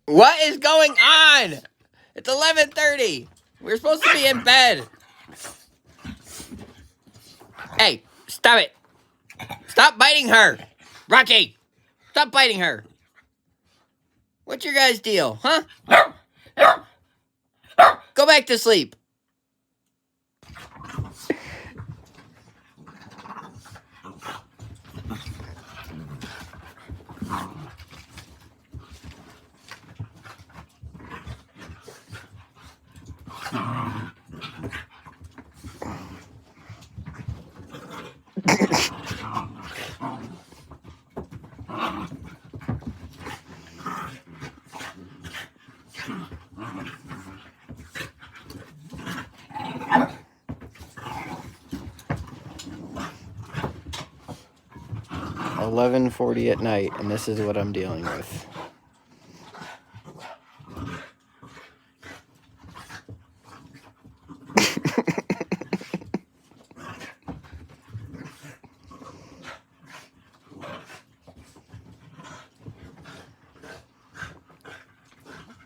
What is going on? It's 11:30. We're supposed to be in bed. Hey, stop it. Stop biting her. Rocky, stop biting her. What's your guys' deal, huh? Go back to sleep. $11:40 at night, and this is what I'm dealing with.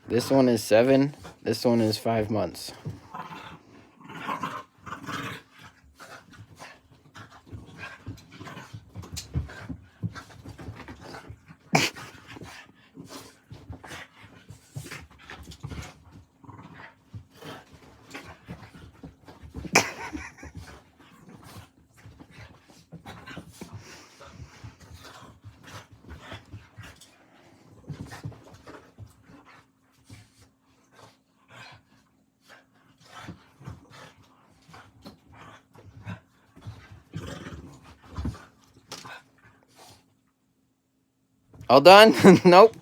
This one is 7. This one is 5 months. All done? Nope.